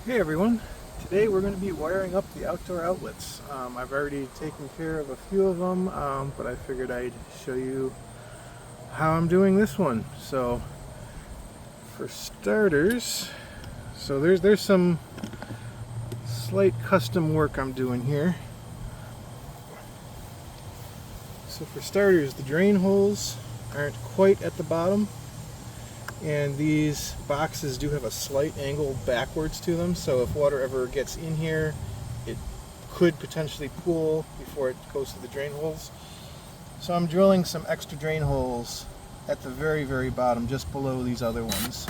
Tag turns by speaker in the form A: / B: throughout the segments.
A: Hey everyone, today we're going to be wiring up the outdoor outlets. I've already taken care of a few of them, but I figured I'd show you how I'm doing this one. So for starters, there's some slight custom work I'm doing here. So for starters, the drain holes aren't quite at the bottom, and these boxes do have a slight angle backwards to them, so if water ever gets in here, it could potentially pool before it goes to the drain holes. So I'm drilling some extra drain holes at the very, very bottom, just below these other ones.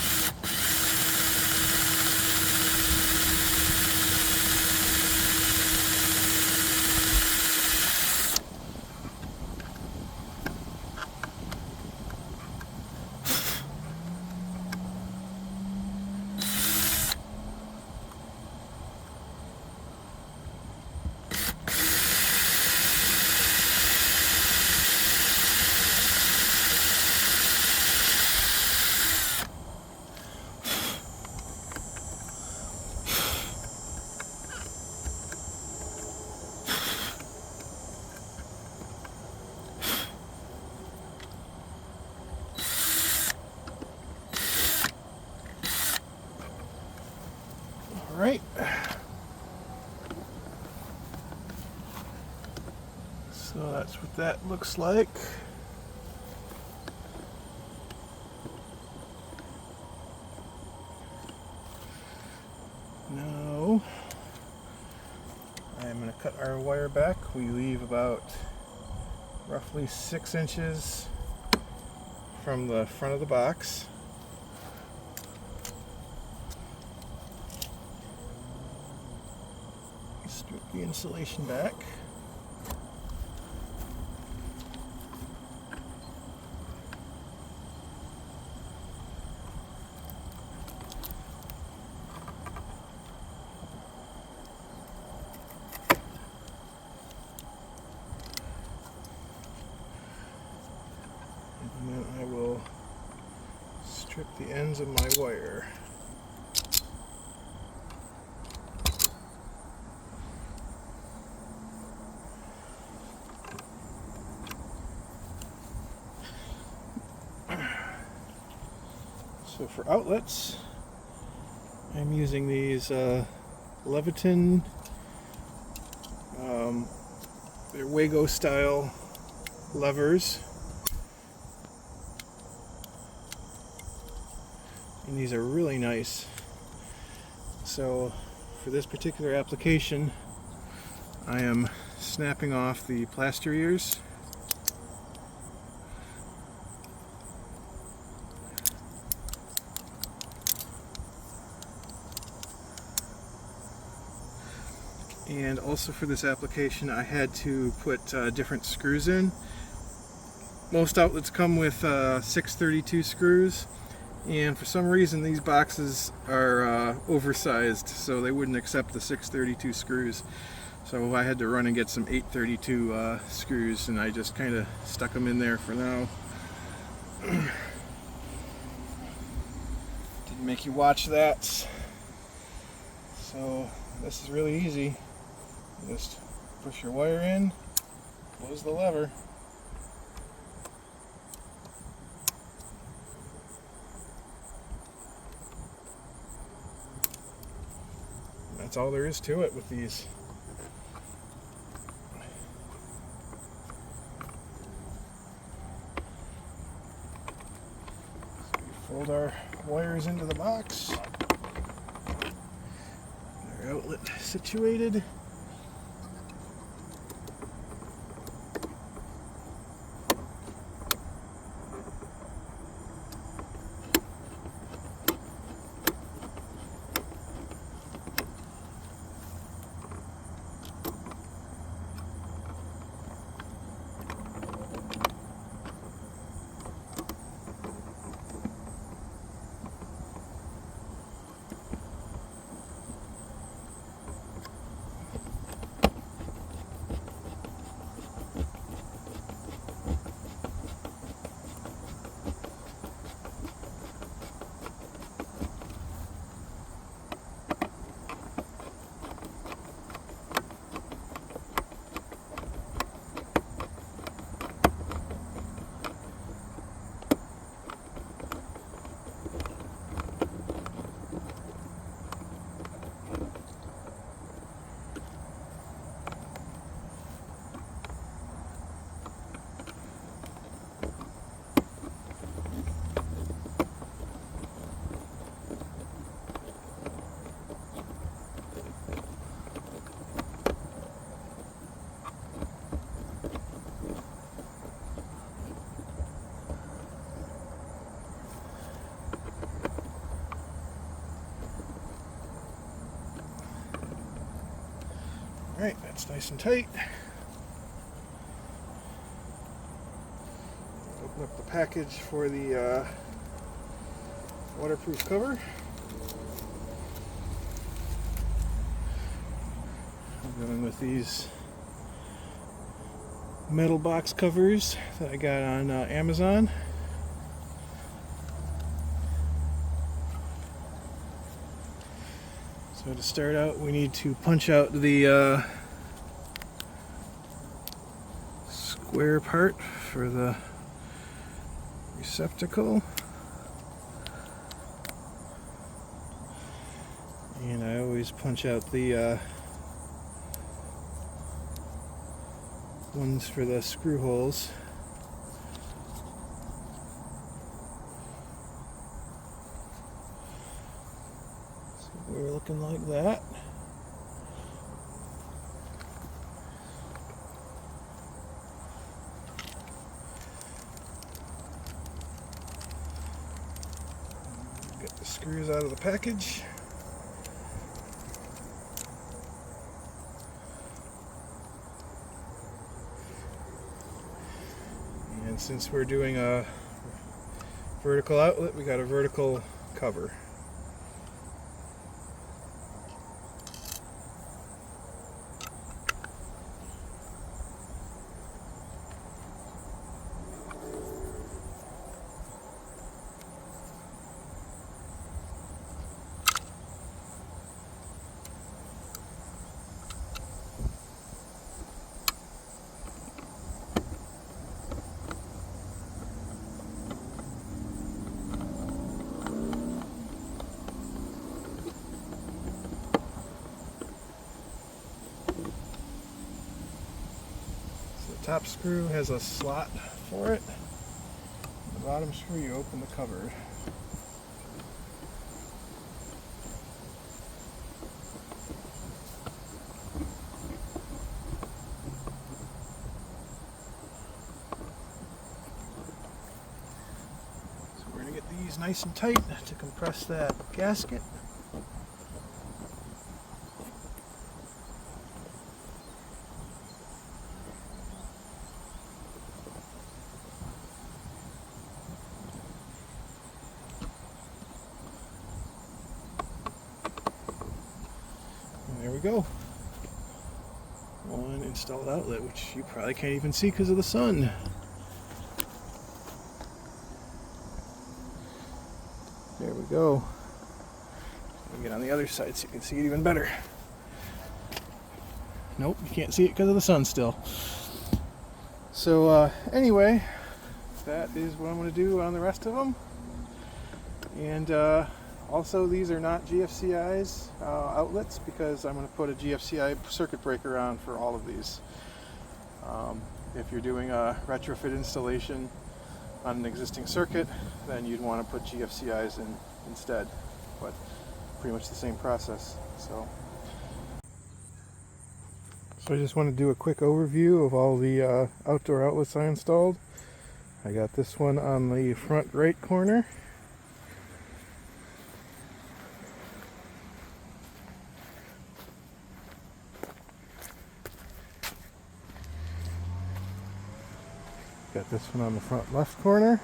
A: Alright, so that's what that looks like. Now, I'm going to cut our wire back. We leave about roughly 6 inches from the front of the box. Strip the insulation back. And then I will strip the ends of my wire. So for outlets, I'm using these Leviton, they're Wago style levers, and these are really nice. So for this particular application, I am snapping off the plaster ears. And also for this application, I had to put different screws in. Most outlets come with 632 screws, and for some reason these boxes are oversized, so they wouldn't accept the 632 screws. So I had to run and get some 832 screws, and I just kind of stuck them in there for now. Didn't make you watch that. So this is really easy. Just push your wire in, close the lever. That's all there is to it with these. So we fold our wires into the box. Our outlet situated. Alright, that's nice and tight. Open up the package for the waterproof cover. I'm going with these metal box covers that I got on Amazon. So to start out, we need to punch out the square part for the receptacle. And I always punch out the ones for the screw holes. So we're looking like that. Get the screws out of the package. And since we're doing a vertical outlet, we got a vertical cover. Top screw has a slot for it. The bottom screw, you open the cover. So we're going to get these nice and tight to compress that gasket. There we go. One installed outlet, which you probably can't even see because of the sun. There we go. Let me get on the other side so you can see it even better. Nope, you can't see it because of the sun still. So anyway, that is what I'm going to do on the rest of them. And also, these are not GFCI's outlets because I'm going to put a GFCI circuit breaker on for all of these. If you're doing a retrofit installation on an existing circuit, then you'd want to put GFCI's in instead, but pretty much the same process. So I just want to do a quick overview of all the outdoor outlets I installed. I got this one on the front right corner. Got this one on the front left corner.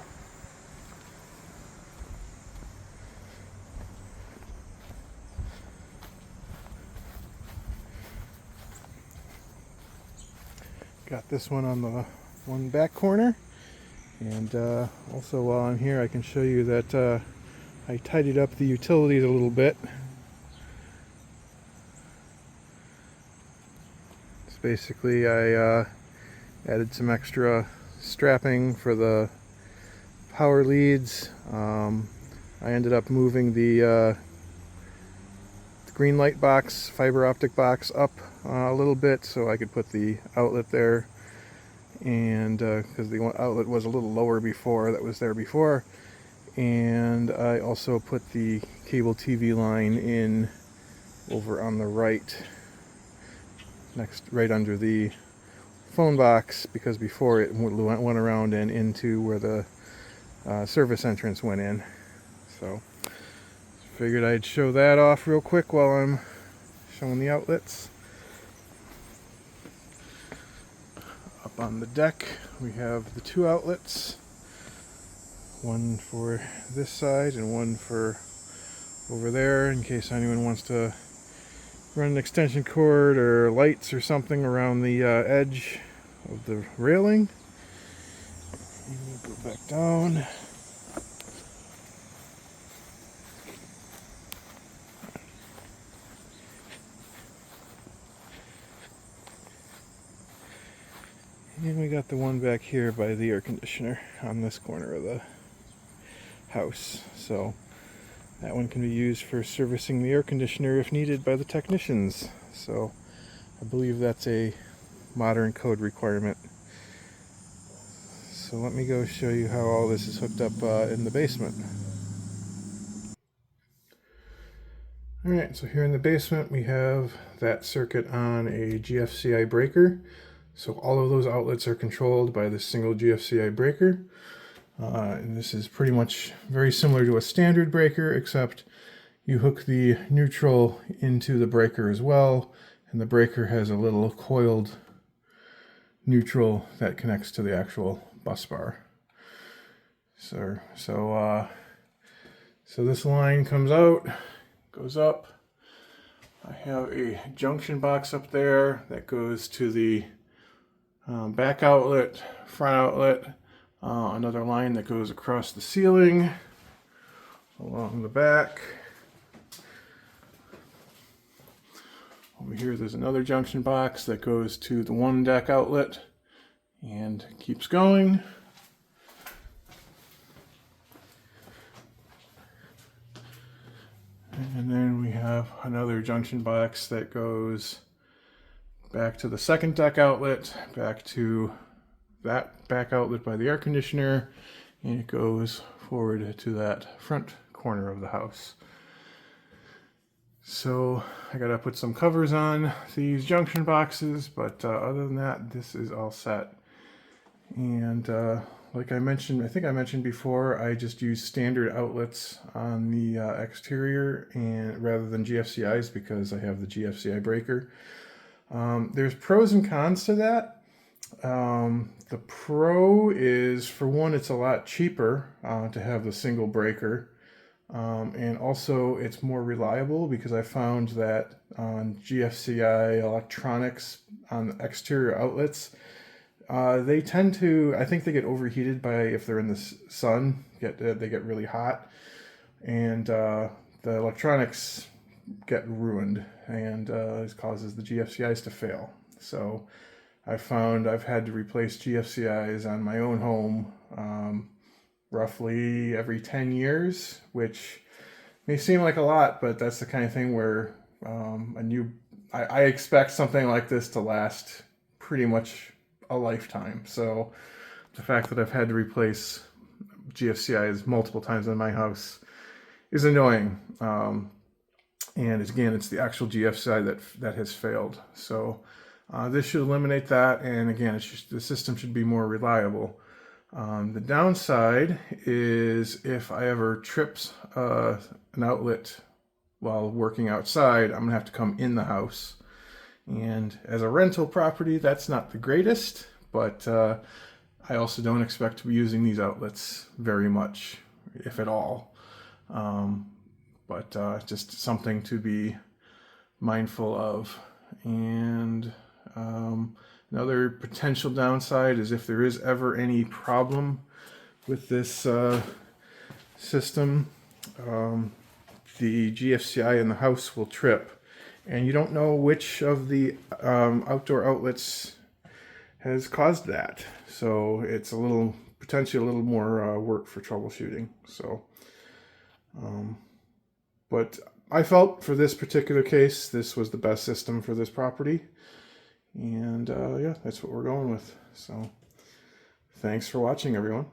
A: Got this one on the one back corner. And also while I'm here, I can show you that I tidied up the utilities a little bit. It's basically I added some extra strapping for the power leads. I ended up moving the green light box, fiber optic box up a little bit so I could put the outlet there, and because the outlet was a little lower before, that was there before. And I also put the cable TV line in over on the right, right under the phone box, because before it went around and into where the service entrance went in. So figured I'd show that off real quick while I'm showing the outlets. Up on the deck we have the 2 outlets, one for this side and one for over there in case anyone wants to run an extension cord or lights or something around the edge of the railing. And we'll go back down. And we got the one back here by the air conditioner on this corner of the house. So that one can be used for servicing the air conditioner if needed by the technicians. So I believe that's a modern code requirement. So let me go show you how all this is hooked up in the basement. Alright, so here in the basement we have that circuit on a GFCI breaker. So all of those outlets are controlled by this single GFCI breaker. And this is pretty much very similar to a standard breaker, except you hook the neutral into the breaker as well, and the breaker has a little coiled neutral that connects to the actual bus bar. So this line comes out, goes up. I have a junction box up there that goes to the back outlet, front outlet, another line that goes across the ceiling, along the back. Over here there's another junction box that goes to the one deck outlet and keeps going. And then we have another junction box that goes back to the second deck outlet, back to that back outlet by the air conditioner, and it goes forward to that front corner of the house. So I gotta put some covers on these junction boxes, but other than that, this is all set. And like I mentioned, I think I mentioned before, I just use standard outlets on the exterior and rather than GFCIs because I have the GFCI breaker. There's pros and cons to that. The pro is, for one, it's a lot cheaper to have the single breaker. And also it's more reliable because I found that on GFCI electronics on the exterior outlets, they tend to, I think they get overheated by, if they're in the sun, they get really hot. And the electronics get ruined, and it causes the GFCIs to fail. So I found I've had to replace GFCIs on my own home roughly every 10 years, which may seem like a lot, but that's the kind of thing where I expect something like this to last pretty much a lifetime. So the fact that I've had to replace GFCIs multiple times in my house is annoying. And again, it's the actual GFCI that has failed. So this should eliminate that. And again, the system should be more reliable. The downside is if I ever trips an outlet while working outside, I'm gonna have to come in the house. And as a rental property, that's not the greatest, but I also don't expect to be using these outlets very much, if at all. But just something to be mindful of. And another potential downside is if there is ever any problem with this system, the GFCI in the house will trip. And you don't know which of the outdoor outlets has caused that. So it's potentially a little more work for troubleshooting. So, but I felt for this particular case, this was the best system for this property. And yeah, that's what we're going with. So thanks for watching, everyone.